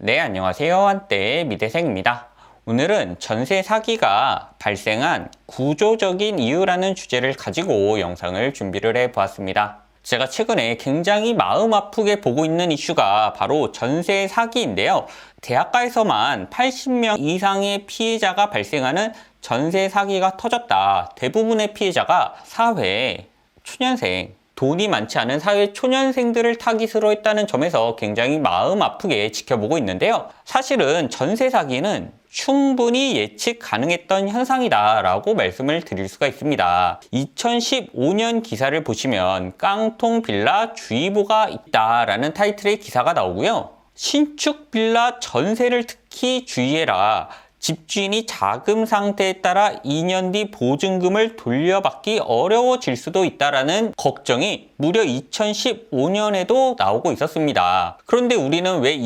네, 안녕하세요. 한때의 미대생입니다. 오늘은 전세 사기가 발생한 구조적인 이유라는 주제를 가지고 영상을 준비를 해보았습니다. 제가 최근에 굉장히 마음 아프게 보고 있는 이슈가 바로 전세 사기인데요. 대학가에서만 80명 이상의 피해자가 발생하는 전세 사기가 터졌다. 대부분의 피해자가 사회 초년생, 돈이 많지 않은 사회 초년생들을 타깃으로 했다는 점에서 굉장히 마음 아프게 지켜보고 있는데요. 사실은 전세 사기는 충분히 예측 가능했던 현상이다 라고 말씀을 드릴 수가 있습니다. 2015년 기사를 보시면 깡통 빌라 주의보가 있다라는 타이틀의 기사가 나오고요. 신축 빌라 전세를 특히 주의해라. 집주인이 자금 상태에 따라 2년 뒤 보증금을 돌려받기 어려워질 수도 있다라는 걱정이 무려 2015년에도 나오고 있었습니다. 그런데 우리는 왜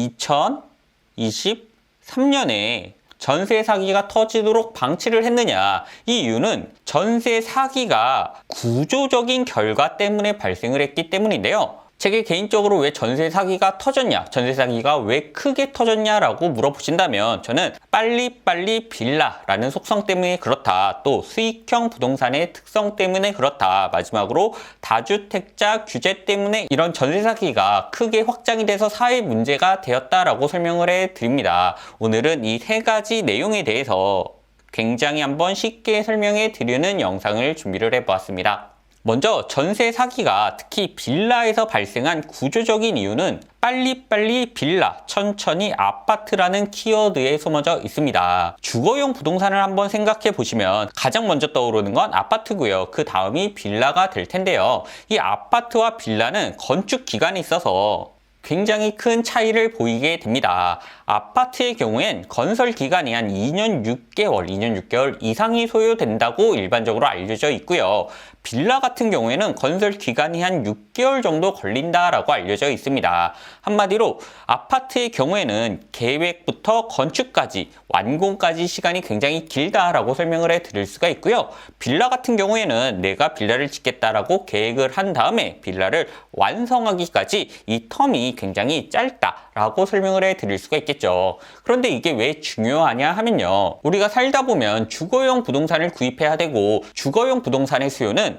2023년에 전세 사기가 터지도록 방치를 했느냐? 이 이유는 전세 사기가 구조적인 결과 때문에 발생을 했기 때문인데요. 제게 개인적으로 왜 전세 사기가 터졌냐, 전세 사기가 왜 크게 터졌냐라고 물어보신다면 저는 빨리빨리 빌라라는 속성 때문에 그렇다, 또 수익형 부동산의 특성 때문에 그렇다, 마지막으로 다주택자 규제 때문에 이런 전세 사기가 크게 확장이 돼서 사회 문제가 되었다라고 설명을 해드립니다. 오늘은 이 세 가지 내용에 대해서 굉장히 한번 쉽게 설명해 드리는 영상을 준비를 해보았습니다. 먼저 전세 사기가 특히 빌라에서 발생한 구조적인 이유는 빨리빨리 빌라, 천천히 아파트라는 키워드에 숨어져 있습니다. 주거용 부동산을 한번 생각해 보시면 가장 먼저 떠오르는 건 아파트고요. 그 다음이 빌라가 될 텐데요. 이 아파트와 빌라는 건축 기간이 있어서 굉장히 큰 차이를 보이게 됩니다. 아파트의 경우엔 건설 기간이 한 2년 6개월 이상이 소요된다고 일반적으로 알려져 있고요. 빌라 같은 경우에는 건설 기간이 한 6개월 정도 걸린다라고 알려져 있습니다. 한마디로 아파트의 경우에는 계획부터 건축까지, 완공까지 시간이 굉장히 길다라고 설명을 해드릴 수가 있고요. 빌라 같은 경우에는 내가 빌라를 짓겠다라고 계획을 한 다음에 빌라를 완성하기까지 이 텀이 굉장히 짧다라고 설명을 해드릴 수가 있겠죠. 그런데 이게 왜 중요하냐 하면요. 우리가 살다 보면 주거용 부동산을 구입해야 되고 주거용 부동산의 수요는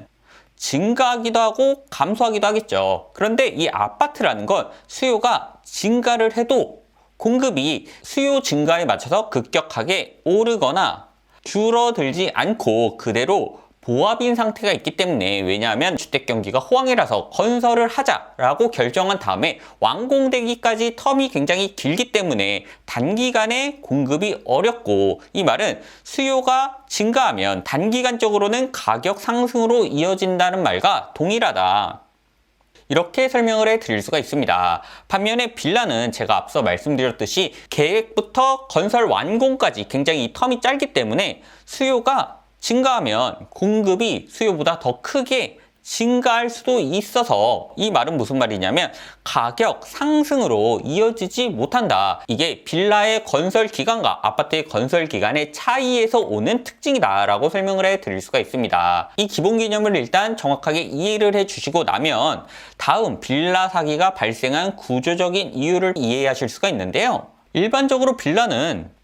증가하기도 하고 감소하기도 하겠죠. 그런데 이 아파트라는 건 수요가 증가를 해도 공급이 수요 증가에 맞춰서 급격하게 오르거나 줄어들지 않고 그대로 보합인 상태가 있기 때문에, 왜냐하면 주택 경기가 호황이라서 건설을 하자라고 결정한 다음에 완공되기까지 텀이 굉장히 길기 때문에 단기간에 공급이 어렵고, 이 말은 수요가 증가하면 단기간적으로는 가격 상승으로 이어진다는 말과 동일하다, 이렇게 설명을 해드릴 수가 있습니다. 반면에 빌라는 제가 앞서 말씀드렸듯이 계획부터 건설 완공까지 굉장히 이 텀이 짧기 때문에 수요가 증가하면 공급이 수요보다 더 크게 증가할 수도 있어서, 이 말은 무슨 말이냐면 가격 상승으로 이어지지 못한다. 이게 빌라의 건설 기간과 아파트의 건설 기간의 차이에서 오는 특징이다 라고 설명을 해드릴 수가 있습니다. 이 기본 개념을 일단 정확하게 이해를 해주시고 나면 다음 빌라 사기가 발생한 구조적인 이유를 이해하실 수가 있는데요. 일반적으로 빌라는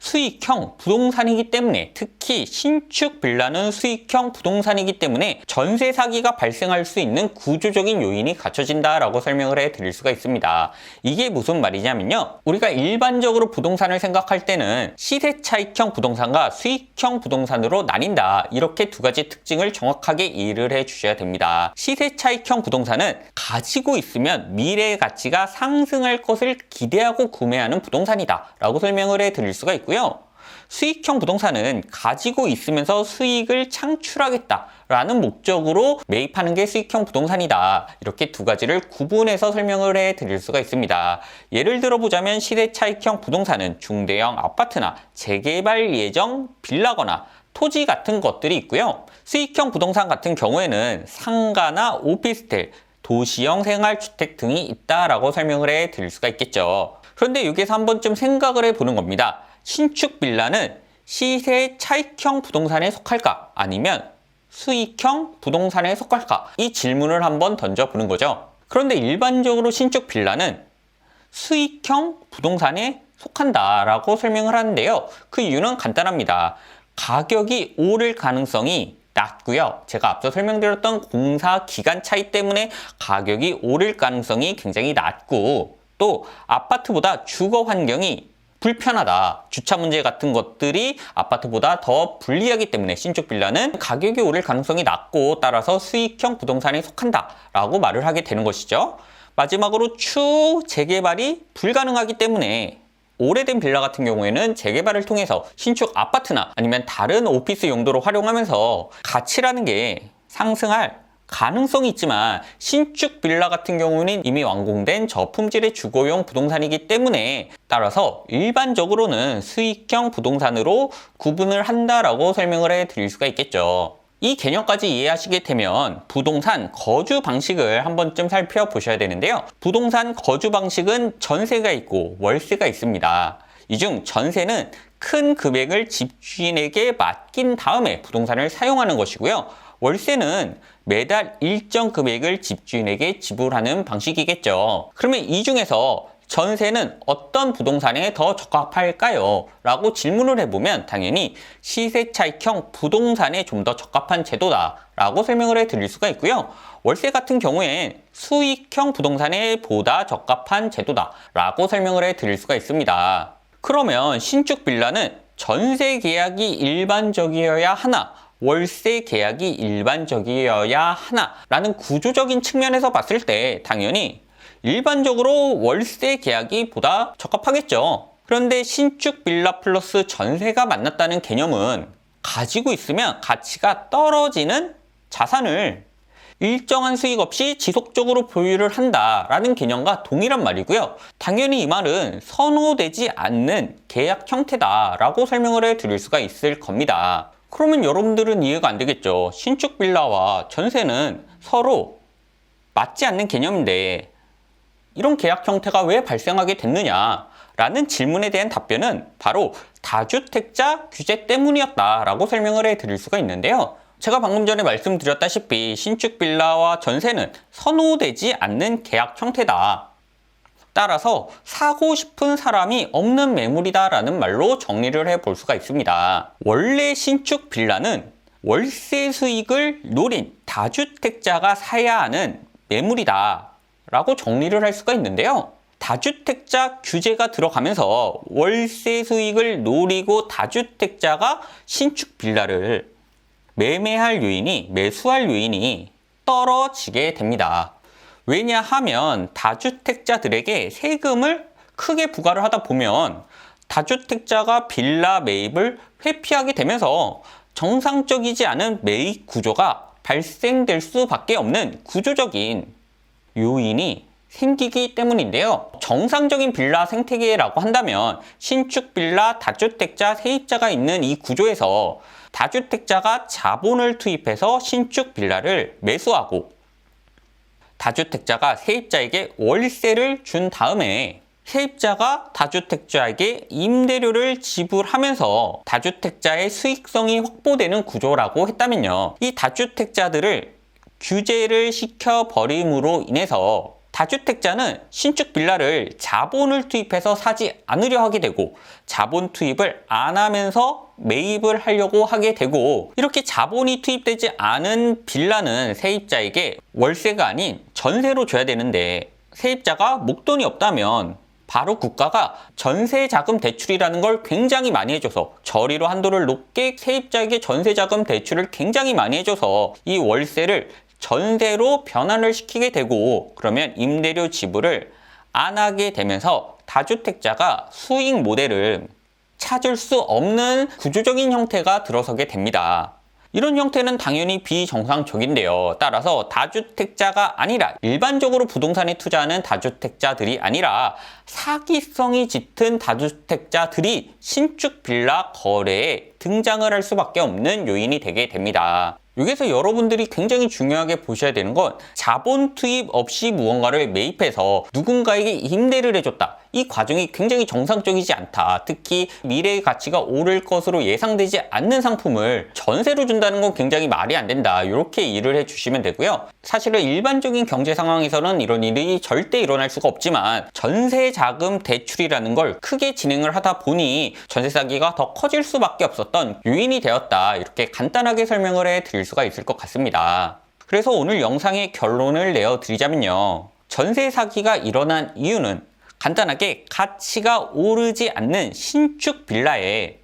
수익형 부동산이기 때문에, 특히 신축 빌라는 수익형 부동산이기 때문에 전세 사기가 발생할 수 있는 구조적인 요인이 갖춰진다라고 설명을 해드릴 수가 있습니다. 이게 무슨 말이냐면요. 우리가 일반적으로 부동산을 생각할 때는 시세 차익형 부동산과 수익형 부동산으로 나뉜다. 이렇게 두 가지 특징을 정확하게 이해를 해주셔야 됩니다. 시세 차익형 부동산은 가지고 있으면 미래의 가치가 상승할 것을 기대하고 구매하는 부동산이다 라고 설명을 해드릴 수가 있고요. 수익형 부동산은 가지고 있으면서 수익을 창출하겠다라는 목적으로 매입하는 게 수익형 부동산이다. 이렇게 두 가지를 구분해서 설명을 해드릴 수가 있습니다. 예를 들어보자면 시세 차익형 부동산은 중대형 아파트나 재개발 예정 빌라거나 토지 같은 것들이 있고요. 수익형 부동산 같은 경우에는 상가나 오피스텔, 도시형 생활주택 등이 있다라고 설명을 해드릴 수가 있겠죠. 그런데 여기서 한 번쯤 생각을 해보는 겁니다. 신축 빌라는 시세 차익형 부동산에 속할까? 아니면 수익형 부동산에 속할까? 이 질문을 한번 던져보는 거죠. 그런데 일반적으로 신축 빌라는 수익형 부동산에 속한다라고 설명을 하는데요. 그 이유는 간단합니다. 가격이 오를 가능성이 낮고요. 제가 앞서 설명드렸던 공사 기간 차이 때문에 가격이 오를 가능성이 굉장히 낮고, 또 아파트보다 주거 환경이 불편하다. 주차 문제 같은 것들이 아파트보다 더 불리하기 때문에 신축 빌라는 가격이 오를 가능성이 낮고, 따라서 수익형 부동산에 속한다라고 말을 하게 되는 것이죠. 마지막으로 추후 재개발이 불가능하기 때문에 오래된 빌라 같은 경우에는 재개발을 통해서 신축 아파트나 아니면 다른 오피스 용도로 활용하면서 가치라는 게 상승할 가능성이 있지만, 신축 빌라 같은 경우는 이미 완공된 저품질의 주거용 부동산이기 때문에 따라서 일반적으로는 수익형 부동산으로 구분을 한다라고 설명을 해드릴 수가 있겠죠. 이 개념까지 이해하시게 되면 부동산 거주 방식을 한 번쯤 살펴보셔야 되는데요. 부동산 거주 방식은 전세가 있고 월세가 있습니다. 이 중 전세는 큰 금액을 집주인에게 맡긴 다음에 부동산을 사용하는 것이고요. 월세는 매달 일정 금액을 집주인에게 지불하는 방식이겠죠. 그러면 이 중에서 전세는 어떤 부동산에 더 적합할까요? 라고 질문을 해보면 당연히 시세차익형 부동산에 좀 더 적합한 제도다 라고 설명을 해드릴 수가 있고요. 월세 같은 경우엔 수익형 부동산에 보다 적합한 제도다 라고 설명을 해드릴 수가 있습니다. 그러면 신축 빌라는 전세 계약이 일반적이어야 하나, 월세 계약이 일반적이어야 하나 라는 구조적인 측면에서 봤을 때 당연히 일반적으로 월세 계약이 보다 적합하겠죠. 그런데 신축 빌라 플러스 전세가 만났다는 개념은 가지고 있으면 가치가 떨어지는 자산을 일정한 수익 없이 지속적으로 보유를 한다라는 개념과 동일한 말이고요. 당연히 이 말은 선호되지 않는 계약 형태다라고 설명을 해드릴 수가 있을 겁니다. 그러면 여러분들은 이해가 안 되겠죠. 신축 빌라와 전세는 서로 맞지 않는 개념인데 이런 계약 형태가 왜 발생하게 됐느냐 라는 질문에 대한 답변은 바로 다주택자 규제 때문이었다라고 설명을 해드릴 수가 있는데요. 제가 방금 전에 말씀드렸다시피 신축 빌라와 전세는 선호되지 않는 계약 형태다. 따라서 사고 싶은 사람이 없는 매물이다 라는 말로 정리를 해볼 수가 있습니다. 원래 신축 빌라는 월세 수익을 노린 다주택자가 사야 하는 매물이다 라고 정리를 할 수가 있는데요. 다주택자 규제가 들어가면서 월세 수익을 노리고 다주택자가 신축 빌라를 매매할 요인이, 매수할 요인이 떨어지게 됩니다. 왜냐하면 다주택자들에게 세금을 크게 부과를 하다 보면 다주택자가 빌라 매입을 회피하게 되면서 정상적이지 않은 매입 구조가 발생될 수밖에 없는 구조적인 요인이 생기기 때문인데요. 정상적인 빌라 생태계라고 한다면 신축 빌라 다주택자 세입자가 있는 이 구조에서 다주택자가 자본을 투입해서 신축 빌라를 매수하고 다주택자가 세입자에게 월세를 준 다음에 세입자가 다주택자에게 임대료를 지불하면서 다주택자의 수익성이 확보되는 구조라고 했다면요. 이 다주택자들을 규제를 시켜버림으로 인해서 다주택자는 신축 빌라를 자본을 투입해서 사지 않으려 하게 되고 자본 투입을 안 하면서 매입을 하려고 하게 되고, 이렇게 자본이 투입되지 않은 빌라는 세입자에게 월세가 아닌 전세로 줘야 되는데 세입자가 목돈이 없다면 바로 국가가 전세자금 대출이라는 걸 굉장히 많이 해줘서 저리로 한도를 높게 세입자에게 전세자금 대출을 굉장히 많이 해줘서 이 월세를 전세로 변환을 시키게 되고, 그러면 임대료 지불을 안 하게 되면서 다주택자가 수익 모델을 찾을 수 없는 구조적인 형태가 들어서게 됩니다. 이런 형태는 당연히 비정상적인데요. 따라서 다주택자가 아니라 일반적으로 부동산에 투자하는 다주택자들이 아니라 사기성이 짙은 다주택자들이 신축 빌라 거래에 등장을 할 수밖에 없는 요인이 되게 됩니다. 여기서 여러분들이 굉장히 중요하게 보셔야 되는 건 자본 투입 없이 무언가를 매입해서 누군가에게 임대를 해줬다, 이 과정이 굉장히 정상적이지 않다. 특히 미래의 가치가 오를 것으로 예상되지 않는 상품을 전세로 준다는 건 굉장히 말이 안 된다. 이렇게 이해를 해주시면 되고요. 사실은 일반적인 경제 상황에서는 이런 일이 절대 일어날 수가 없지만 전세 자금 대출이라는 걸 크게 진행을 하다 보니 전세 사기가 더 커질 수밖에 없었던 요인이 되었다. 이렇게 간단하게 설명을 해드릴 수가 있을 것 같습니다. 그래서 오늘 영상의 결론을 내어드리자면요. 전세 사기가 일어난 이유는 간단하게 가치가 오르지 않는 신축 빌라에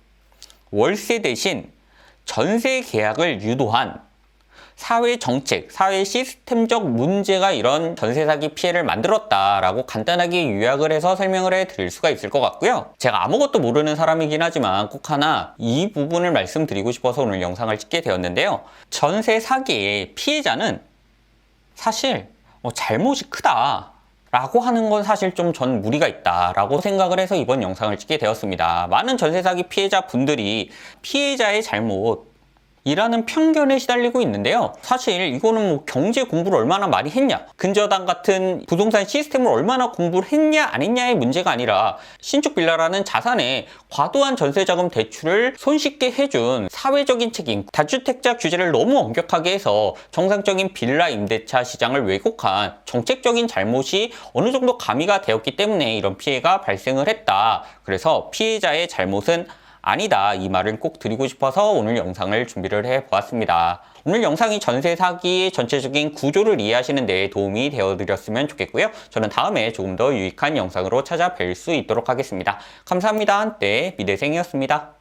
월세 대신 전세 계약을 유도한 사회 정책, 사회 시스템적 문제가 이런 전세 사기 피해를 만들었다라고 간단하게 요약을 해서 설명을 해드릴 수가 있을 것 같고요. 제가 아무것도 모르는 사람이긴 하지만 꼭 하나 이 부분을 말씀드리고 싶어서 오늘 영상을 찍게 되었는데요. 전세 사기의 피해자는 사실 잘못이 크다 라고 하는 건 사실 좀 전 무리가 있다 라고 생각을 해서 이번 영상을 찍게 되었습니다. 많은 전세 사기 피해자 분들이 피해자의 잘못 이라는 편견에 시달리고 있는데요. 사실 이거는 뭐 경제 공부를 얼마나 많이 했냐, 근저당 같은 부동산 시스템을 얼마나 공부를 했냐 안 했냐의 문제가 아니라 신축 빌라라는 자산에 과도한 전세자금 대출을 손쉽게 해준 사회적인 책임, 다주택자 규제를 너무 엄격하게 해서 정상적인 빌라 임대차 시장을 왜곡한 정책적인 잘못이 어느 정도 가미가 되었기 때문에 이런 피해가 발생을 했다. 그래서 피해자의 잘못은 아니다, 이 말을 꼭 드리고 싶어서 오늘 영상을 준비를 해보았습니다. 오늘 영상이 전세 사기의 전체적인 구조를 이해하시는 데 도움이 되어드렸으면 좋겠고요. 저는 다음에 조금 더 유익한 영상으로 찾아뵐 수 있도록 하겠습니다. 감사합니다. 한때 미대생이었습니다.